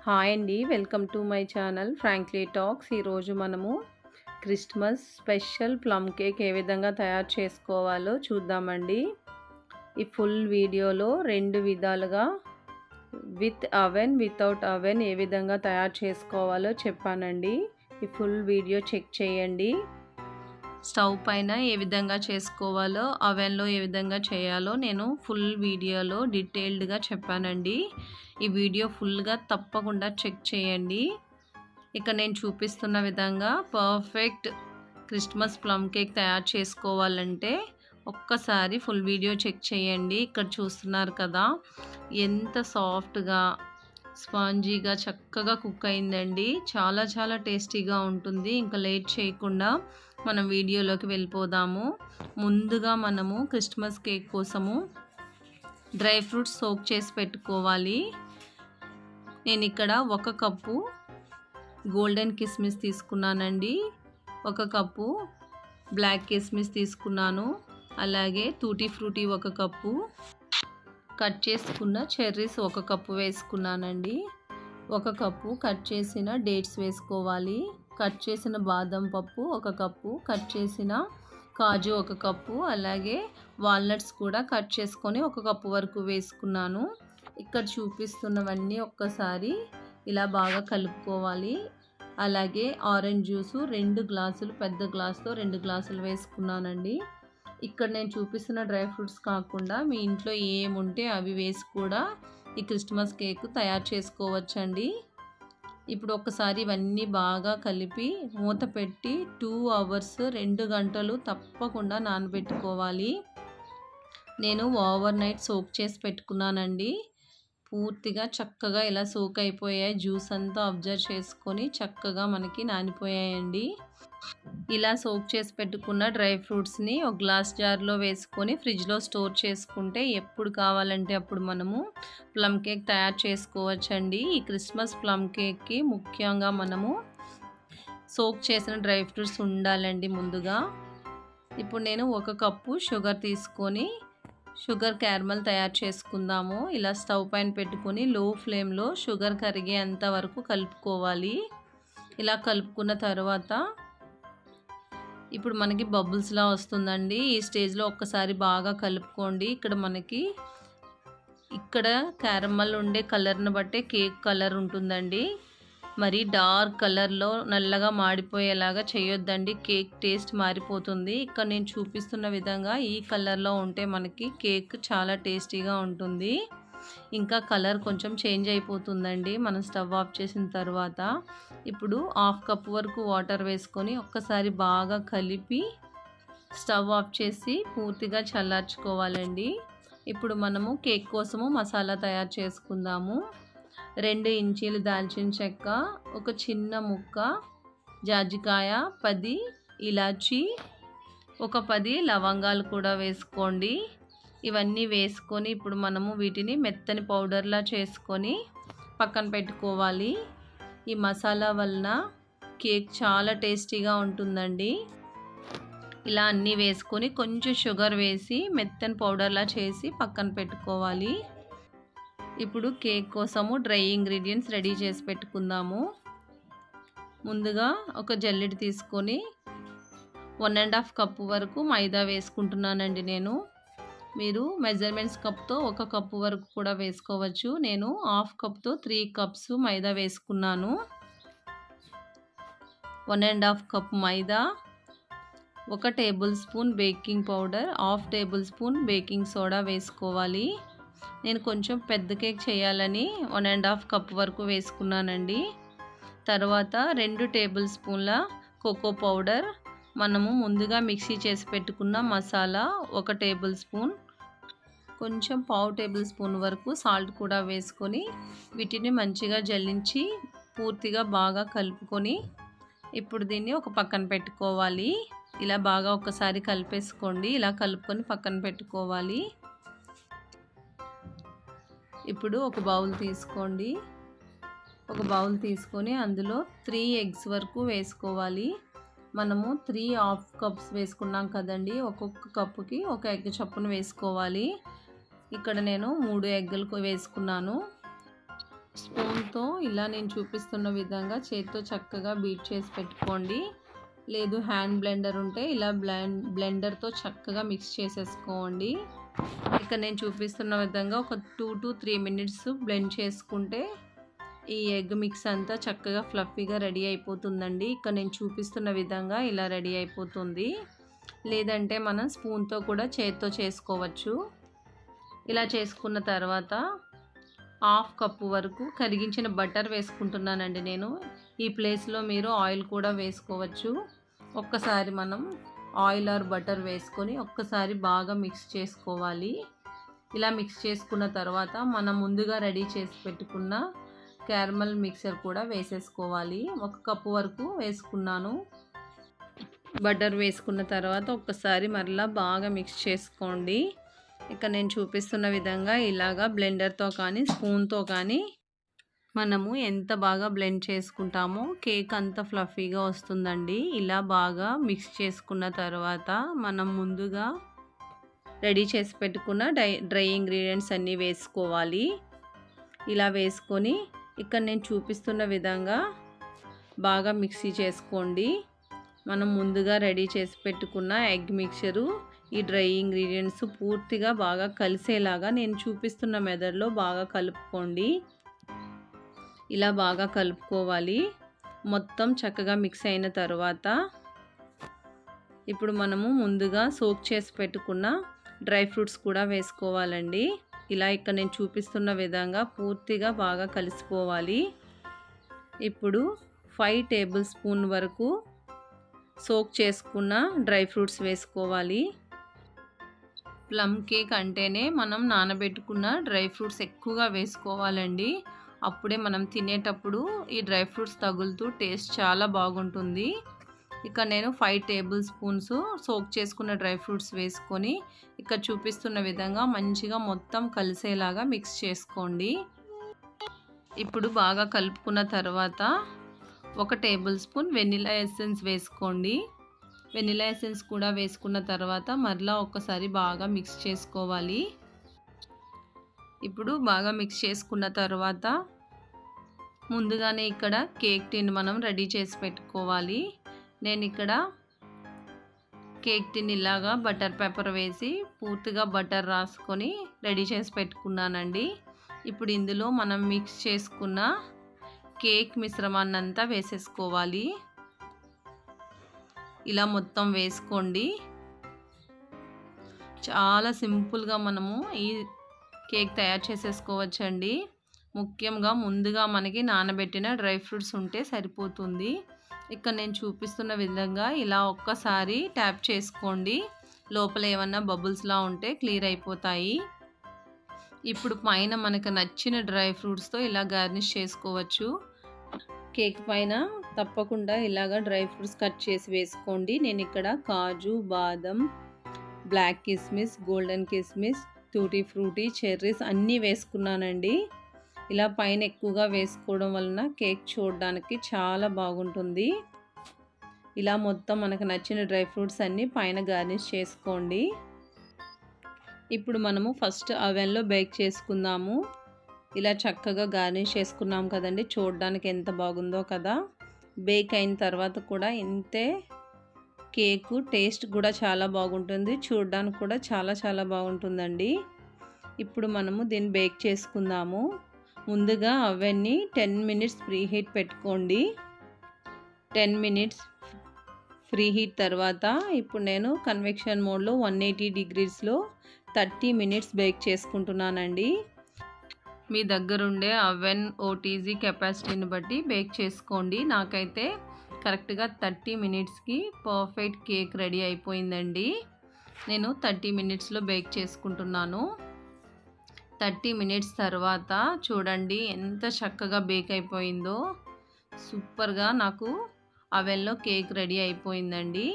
Hi అండి. Welcome to my channel frankly talks. ఈరోజు మనము క్రిస్మస్ స్పెషల్ ప్లమ్ కేక్ ఏ విధంగా తయారు చేసుకోవాలో చూద్దామండి. ఈ ఫుల్ వీడియోలో 2 విధాలుగా విత్ అవెన్, వితౌట్ అవెన్ ఏ విధంగా తయారు చేసుకోవాలో చెప్పానండి. ఈ ఫుల్ వీడియో చెక్ చేయండి. స్టవ్ పైన ఏ విధంగా చేసుకోవాలో, అవెన్లో ఏ విధంగా చేయాలో నేను ఫుల్ వీడియోలో డీటెయిల్డ్గా చెప్పానండి. ఈ వీడియో ఫుల్గా తప్పకుండా చెక్ చేయండి. ఇక నేను చూపిస్తున్న విధంగా పర్ఫెక్ట్ క్రిస్మస్ ప్లమ్ కేక్ తయారు చేసుకోవాలంటే ఒక్కసారి ఫుల్ వీడియో చెక్ చేయండి. ఇక్కడ చూస్తున్నారు కదా, ఎంత సాఫ్ట్గా స్పాంజీగా చక్కగా కుక్ అయిందండి. చాలా చాలా టేస్టీగా ఉంటుంది. ఇంకా లేట్ చేయకుండా మనం వీడియోలోకి వెళ్ళిపోదాము. ముందుగా మనము క్రిస్మస్ కేక్ కోసము డ్రై ఫ్రూట్స్ సోక్ చేసి పెట్టుకోవాలి. నేను ఇక్కడ 1 కప్పు గోల్డెన్ కిస్మిస్ తీసుకున్నానండి, 1 కప్పు బ్లాక్ కిస్మిస్ తీసుకున్నాను, అలాగే టూటీ ఫ్రూటీ 1 కప్పు, కట్ చేసుకున్న చెర్రీస్ 1 కప్పు వేసుకున్నానండి, 1 కప్పు కట్ చేసిన డేట్స్ వేసుకోవాలి, కట్ చేసిన బాదం పప్పు 1 కప్పు, కట్ చేసిన కాజు 1 కప్పు, అలాగే వాల్నట్స్ కూడా కట్ చేసుకొని 1 కప్పు వరకు వేసుకున్నాను. ఇక్కడ చూపిస్తున్నవన్నీ ఒక్కసారి ఇలా బాగా కలుపుకోవాలి. అలాగే ఆరెంజ్ జ్యూసు 2 గ్లాసులు, పెద్ద గ్లాసుతో 2 గ్లాసులు వేసుకున్నానండి. ఇక్కడ నేను చూపిస్తున్న డ్రై ఫ్రూట్స్ కాకుండా మీ ఇంట్లో ఏముంటే అవి వేసి కూడా ఈ క్రిస్మస్ కేక్ తయారు చేసుకోవచ్చండి. ఇప్పుడు ఒకసారి ఇవన్నీ బాగా కలిపి మూత పెట్టి 2 అవర్స్ 2 గంటలు తప్పకుండా నానబెట్టుకోవాలి. నేను ఓవర్ నైట్ సోక్ చేసి పెట్టుకున్నానండి. పూర్తిగా చక్కగా ఇలా సోక్ అయిపోయాయి. జ్యూస్ అంతా అబ్జర్వ్ చేసుకొని చక్కగా మనకి నానిపోయాయండి. ఇలా సోక్ చేసి పెట్టుకున్న డ్రై ఫ్రూట్స్ని ఒక గ్లాస్ జార్లో వేసుకొని ఫ్రిడ్జ్లో స్టోర్ చేసుకుంటే ఎప్పుడు కావాలంటే అప్పుడు మనము ప్లమ్ కేక్ తయారు చేసుకోవచ్చండి. ఈ క్రిస్మస్ ప్లమ్ కేక్కి ముఖ్యంగా మనము సోక్ చేసిన డ్రై ఫ్రూట్స్ ఉండాలండి ముందుగా. ఇప్పుడు నేను 1 కప్పు షుగర్ తీసుకొని షుగర్ క్యారమల్ తయారు చేసుకుందాము. ఇలా స్టవ్ పైన పెట్టుకొని లో ఫ్లేమ్లో షుగర్ కరిగేంత వరకు కలుపుకోవాలి. ఇలా కలుపుకున్న తర్వాత ఇప్పుడు మనకి బబుల్స్లా వస్తుందండి. ఈ స్టేజ్లో ఒక్కసారి బాగా కలుపుకోండి. ఇక్కడ క్యారమల్ ఉండే కలర్ని బట్టే కేక్ కలర్ ఉంటుందండి. మరి డార్క్ కలర్లో నల్లగా మాడిపోయేలాగా చేయొద్దండి, కేక్ టేస్ట్ మారిపోతుంది. ఇక్కడ నేను చూపిస్తున్న విధంగా ఈ కలర్లో ఉంటే మనకి కేక్ చాలా టేస్టీగా ఉంటుంది. ఇంకా కలర్ కొంచెం చేంజ్ అయిపోతుందండి మనం స్టవ్ ఆఫ్ చేసిన తర్వాత. ఇప్పుడు 1/2 కప్ వరకు వాటర్ వేసుకొని ఒక్కసారి బాగా కలిపి స్టవ్ ఆఫ్ చేసి పూర్తిగా చల్లార్చుకోవాలండి. ఇప్పుడు మనము కేక్ కోసము మసాలా తయారు చేసుకుందాము. 2 ఇంచీలు దాల్చిన చెక్క, ఒక చిన్న ముక్క జాజికాయ, 10 ఇలాచీ, ఒక 10 లవంగాలు కూడా వేసుకోండి. ఇవన్నీ వేసుకొని ఇప్పుడు మనము వీటిని మెత్తని పౌడర్లా చేసుకొని పక్కన పెట్టుకోవాలి. ఈ మసాలా వలన కేక్ చాలా టేస్టీగా ఉంటుందండి. ఇలా అన్నీ వేసుకొని కొంచెం షుగర్ వేసి మెత్తని పౌడర్లా చేసి పక్కన పెట్టుకోవాలి. ఇప్పుడు కేక్ కోసము డ్రై ఇంగ్రీడియంట్స్ రెడీ చేసి పెట్టుకుందాము. ముందుగా ఒక జల్లెడ తీసుకొని 1.5 కప్పు వరకు మైదా వేసుకుంటున్నానండి నేను. మీరు మెజర్మెంట్స్ కప్తో 1 కప్పు వరకు కూడా వేసుకోవచ్చు. నేను 1/2 కప్తో 3 కప్స్ మైదా వేసుకున్నాను. 1.5 కప్ మైదా, 1 table spoon baking powder, 1/2 table spoon baking soda వేసుకోవాలి. నేను కొంచెం పెద్ద కేక్ చేయాలని 1.5 కప్ వరకు వేసుకున్నానండి. తర్వాత 2 టేబుల్ స్పూన్ల కోకో పౌడర్, మనము ముందుగా మిక్సీ చేసి పెట్టుకున్న మసాలా 1 టేబుల్ స్పూన్, కొంచెం 1/2 టేబుల్ స్పూన్ వరకు సాల్ట్ కూడా వేసుకొని వీటిని మంచిగా జల్లించి పూర్తిగా బాగా కలుపుకొని ఇప్పుడు దీన్ని ఒక పక్కన పెట్టుకోవాలి. ఇలా బాగా ఒకసారి కలిపేసుకోండి. ఇలా కలుపుకొని పక్కన పెట్టుకోవాలి. ఇప్పుడు ఒక బౌల్ తీసుకోండి. ఒక బౌల్ తీసుకొని అందులో 3 ఎగ్స్ వరకు వేసుకోవాలి. మనము 3 1/2 కప్స్ వేసుకున్నాం కదండి, ఒక్కొక్క కప్పుకి 1 ఎగ్ చొప్పున వేసుకోవాలి. ఇక్కడ నేను 3 ఎగ్గులు వేసుకున్నాను. స్పూన్తో ఇలా నేను చూపిస్తున్న విధంగా చేత్తో చక్కగా బీట్ చేసి పెట్టుకోండి. లేదు హ్యాండ్ బ్లెండర్ ఉంటే ఇలా బ్లెండర్తో చక్కగా మిక్స్ చేసేసుకోండి. ఇక నేను చూపిస్తున్న విధంగా ఒక 2 to 3 మినిట్స్ బ్లెండ్ చేసుకుంటే ఈ ఎగ్ మిక్స్ అంతా చక్కగా ఫ్లఫీగా రెడీ అయిపోతుందండి. ఇక నేను చూపిస్తున్న విధంగా ఇలా రెడీ అయిపోతుంది. లేదంటే మనం స్పూన్తో కూడా చేత్తో చేసుకోవచ్చు. ఇలా చేసుకున్న తర్వాత 1/2 కప్పు వరకు కరిగించిన బటర్ వేసుకుంటున్నానండి నేను. ఈ ప్లేస్లో మీరు ఆయిల్ కూడా వేసుకోవచ్చు. ఒక్కసారి మనం ఆయిల్ ఆర్ బటర్ వేసుకొని ఒక్కసారి బాగా మిక్స్ చేసుకోవాలి. ఇలా మిక్స్ చేసుకున్న తర్వాత మనం ముందుగా రెడీ చేసి పెట్టుకున్న క్యారమల్ మిక్సర్ కూడా వేసేసుకోవాలి. 1 కప్పు వరకు వేసుకున్నాను. బటర్ వేసుకున్న తర్వాత ఒక్కసారి మరలా బాగా మిక్స్ చేసుకోండి. ఇక నేను చూపిస్తున్న విధంగా ఇలాగా బ్లెండర్తో కానీ స్పూన్తో కానీ మనము ఎంత బాగా బ్లెండ్ చేసుకుంటామో కేక్ అంత ఫ్లఫీగా వస్తుందండి. ఇలా బాగా మిక్స్ చేసుకున్న తర్వాత మనం ముందుగా రెడీ చేసి పెట్టుకున్న డ్రై ఇంగ్రీడియంట్స్ అన్నీ వేసుకోవాలి. ఇలా వేసుకొని ఇక్కడ నేను చూపిస్తున్న విధంగా బాగా మిక్సీ చేసుకోండి. మనం ముందుగా రెడీ చేసి పెట్టుకున్న ఎగ్ మిక్చరు ఈ డ్రై ఇంగ్రీడియంట్స్ పూర్తిగా బాగా కలిసేలాగా నేను చూపిస్తున్న మెథడ్లో బాగా కలుపుకోండి. ఇలా బాగా కలుపుకోవాలి. మొత్తం చక్కగా మిక్స్ అయిన తర్వాత ఇప్పుడు మనము ముందుగా సోక్ చేసి పెట్టుకున్న డ్రై ఫ్రూట్స్ కూడా వేసుకోవాలండి. ఇలా ఇక్కడ నేను చూపిస్తున్న విధంగా పూర్తిగా బాగా కలిసిపోవాలి. ఇప్పుడు 5 టేబుల్ స్పూన్ వరకు సోక్ చేసుకున్న డ్రై ఫ్రూట్స్ వేసుకోవాలి. ప్లమ్ కేక్ అంటేనే మనం నానబెట్టుకున్న డ్రై ఫ్రూట్స్ ఎక్కువగా వేసుకోవాలండి. అప్పుడే మనం తినేటప్పుడు ఈ డ్రై ఫ్రూట్స్ తగులుతూ టేస్ట్ చాలా బాగుంటుంది. ఇక నేను 5 టేబుల్ స్పూన్స్ సోక్ చేసుకున్న డ్రై ఫ్రూట్స్ వేసుకొని ఇక్కడ చూపిస్తున్న విధంగా మంచిగా మొత్తం కలిసేలాగా మిక్స్ చేసుకోండి. ఇప్పుడు బాగా కలుపుకున్న తర్వాత 1 టేబుల్ స్పూన్ వెనిలా ఎసెన్స్ వేసుకోండి. వెనిలా ఎసెన్స్ కూడా వేసుకున్న తర్వాత మరలా ఒక్కసారి బాగా మిక్స్ చేసుకోవాలి. ఇప్పుడు బాగా మిక్స్ చేసుకున్న తర్వాత ముందుగానే ఇక్కడ కేక్ టిన్ మనం రెడీ చేసి పెట్టుకోవాలి. నేను ఇక్కడ కేక్ టిన్ ఇలాగా బటర్ పేపర్ వేసి పూర్తిగా బటర్ రాసుకొని రెడీ చేసి పెట్టుకున్నానండి. ఇప్పుడు ఇందులో మనం మిక్స్ చేసుకున్న కేక్ మిశ్రమాన్ని అంతా వేసేసుకోవాలి. ఇలా మొత్తం వేసుకోండి. చాలా సింపుల్గా మనము ఈ కేక్ తయారు చేసేసుకోవచ్చండి. ముఖ్యంగా ముందుగా మనకి నానబెట్టిన డ్రై ఫ్రూట్స్ ఉంటే సరిపోతుంది. ఇక్కడ నేను చూపిస్తున్న విధంగా ఇలా ఒక్కసారి ట్యాప్ చేసుకోండి. లోపల ఏమన్నా బబుల్స్లా ఉంటే క్లియర్ అయిపోతాయి. ఇప్పుడు పైన మనకు నచ్చిన డ్రై ఫ్రూట్స్తో ఇలా గార్నిష్ చేసుకోవచ్చు. కేక్ పైన తప్పకుండా ఇలాగ డ్రై ఫ్రూట్స్ కట్ చేసి వేసుకోండి. నేను ఇక్కడ కాజు, బాదం, బ్లాక్ కిస్మిస్, గోల్డెన్ కిస్మిస్, టూటీ ఫ్రూటీ, చెర్రీస్ అన్నీ వేసుకున్నానండి. ఇలా పైన ఎక్కువగా వేసుకోవడం వలన కేక్ చూడడానికి చాలా బాగుంటుంది. ఇలా మొత్తం మనకు నచ్చిన డ్రై ఫ్రూట్స్ అన్నీ పైన గార్నిష్ చేసుకోండి. ఇప్పుడు మనము ఫస్ట్ అవెన్లో బేక్ చేసుకుందాము. ఇలా చక్కగా గార్నిష్ చేసుకున్నాం కదండి, చూడడానికి ఎంత బాగుందో కదా. బేక్ అయిన తర్వాత కూడా ఇంతే కేకు టేస్ట్ కూడా చాలా బాగుంటుంది, చూడడానికి కూడా చాలా బాగుంటుందండి. ఇప్పుడు మనము దీన్ని బేక్ చేసుకుందాము. ముందుగా అవన్నీ 10 మినిట్స్ ప్రీ హీట్ పెట్టుకోండి. 10 మినిట్స్ ఫ్రీ హీట్ తర్వాత ఇప్పుడు నేను కన్వెక్షన్ మోడ్లో 180 డిగ్రీస్లో 30 మినిట్స్ బేక్ చేసుకుంటున్నానండి. మీ దగ్గరుండే అవెన్ ఓటీజీ కెపాసిటీని బట్టి బేక్ చేసుకోండి. నాకైతే కరెక్ట్గా 30 మినిట్స్కి పర్ఫెక్ట్ కేక్ రెడీ అయిపోయిందండి. నేను 30 మినిట్స్లో బేక్ చేసుకుంటున్నాను. 30 మినిట్స్ తర్వాత చూడండి ఎంత చక్కగా బేక్ అయిపోయిందో. సూపర్గా నాకు అవెన్లో కేక్ రెడీ అయిపోయిందండి.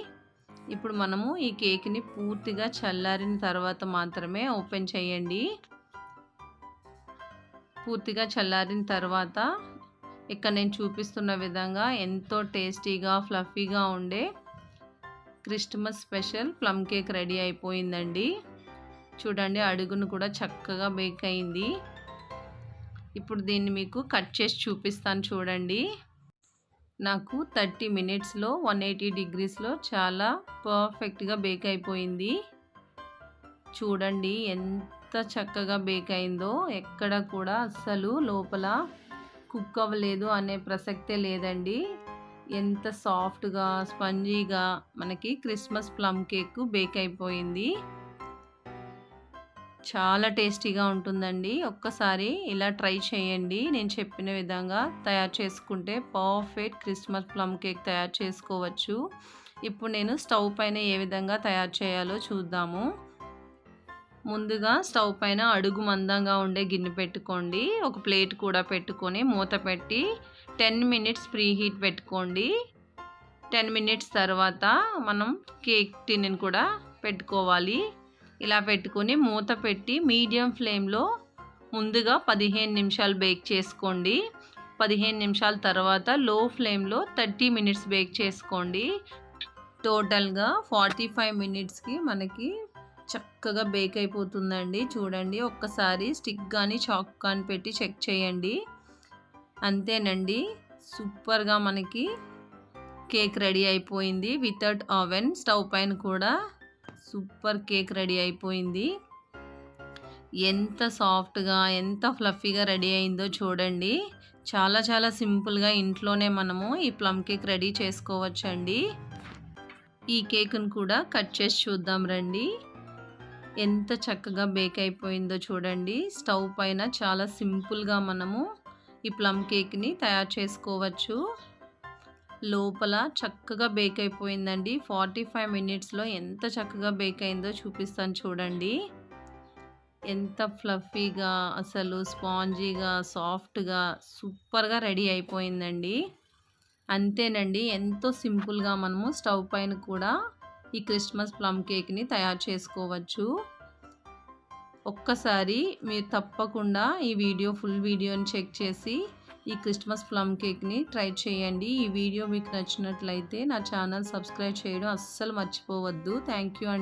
ఇప్పుడు మనము ఈ కేక్ని పూర్తిగా చల్లారిన తర్వాత మాత్రమే ఓపెన్ చేయండి. పూర్తిగా చల్లారిన తర్వాత ఇక్కడ నేను చూపిస్తున్న విధంగా ఎంతో టేస్టీగా ఫ్లఫీగా ఉండే Christmas special plum cake ready అయిపోయిందండి. చూడండి అడుగును కూడా చక్కగా బేక్ అయింది. ఇప్పుడు దీన్ని మీకు కట్ చేసి చూపిస్తాను చూడండి. నాకు 30 మినిట్స్లో 180 డిగ్రీస్లో చాలా పర్ఫెక్ట్గా బేక్ అయిపోయింది. చూడండి ఎంత చక్కగా బేక్ అయిందో, ఎక్కడ కూడా అస్సలు లోపల కుక్ అవ్వలేదు అనే ప్రసక్తే లేదండి. ఎంత సాఫ్ట్గా స్పంజీగా మనకి క్రిస్మస్ ప్లమ్ కేక్ బేక్ అయిపోయింది. చాలా టేస్టీగా ఉంటుందండి. ఒక్కసారి ఇలా ట్రై చేయండి. నేను చెప్పిన విధంగా తయారు చేసుకుంటే పర్ఫెక్ట్ క్రిస్మస్ ప్లమ్ కేక్ తయారు చేసుకోవచ్చు. ఇప్పుడు నేను స్టవ్ పైన ఏ విధంగా తయారు చేయాలో చూద్దాము. ముందుగా స్టవ్ పైన అడుగు మందంగా ఉండే గిన్నె పెట్టుకోండి. ఒక ప్లేట్ కూడా పెట్టుకొని మూత పెట్టి 10 మినిట్స్ ప్రీ హీట్ పెట్టుకోండి. 10 మినిట్స్ తర్వాత మనం కేక్ టిన్ని కూడా పెట్టుకోవాలి. ఇలా పెట్టుకొని మూత పెట్టి మీడియం ఫ్లేమ్లో ముందుగా 15 నిమిషాలు బేక్ చేసుకోండి. 15 నిమిషాల తర్వాత లో ఫ్లేమ్లో 30 మినిట్స్ బేక్ చేసుకోండి. టోటల్గా 45 మినిట్స్కి మనకి చక్కగా బేక్ అయిపోతుందండి. చూడండి, ఒక్కసారి స్టిక్ కానీ చాక్ కానీ పెట్టి చెక్ చేయండి. అంతేనండి, సూపర్గా మనకి కేక్ రెడీ అయిపోయింది. వితౌట్ ఓవెన్ స్టవ్ పైన కూడా సూపర్ కేక్ రెడీ అయిపోయింది. ఎంత సాఫ్ట్గా ఎంత ఫ్లఫీగా రెడీ అయిందో చూడండి. చాలా చాలా సింపుల్గా ఇంట్లోనే మనము ఈ ప్లమ్ కేక్ రెడీ చేసుకోవచ్చండి. ఈ కేక్ను కూడా కట్ చేసి చూద్దాం రండి. ఎంత చక్కగా బేక్ అయిపోయిందో చూడండి. స్టవ్ పైన చాలా సింపుల్గా మనము ఈ ప్లమ్ కేక్ని తయారు చేసుకోవచ్చు. లోపల చక్కగా బేక్ అయిపోయిందండి. 45 మినిట్స్లో ఎంత చక్కగా బేక్ అయిందో చూపిస్తాను చూడండి. ఎంత ఫ్లఫీగా అసలు స్పాంజీగా సాఫ్ట్గా సూపర్గా రెడీ అయిపోయిందండి. అంతేనండి, ఎంతో సింపుల్గా మనము స్టవ్ పైన కూడా ఈ క్రిస్మస్ ప్లమ్ కేక్ని తయారు చేసుకోవచ్చు. ఒక్కసారి మీరు తప్పకుండా ఈ ఫుల్ వీడియోని చెక్ చేసి ఈ క్రిస్మస్ ప్లమ్ కేక్ని ట్రై చేయండి. ఈ వీడియో మీకు నచ్చినట్లయితే నా ఛానల్ సబ్స్క్రైబ్ చేయడం అస్సలు మర్చిపోవద్దు. థ్యాంక్ యూ అండి.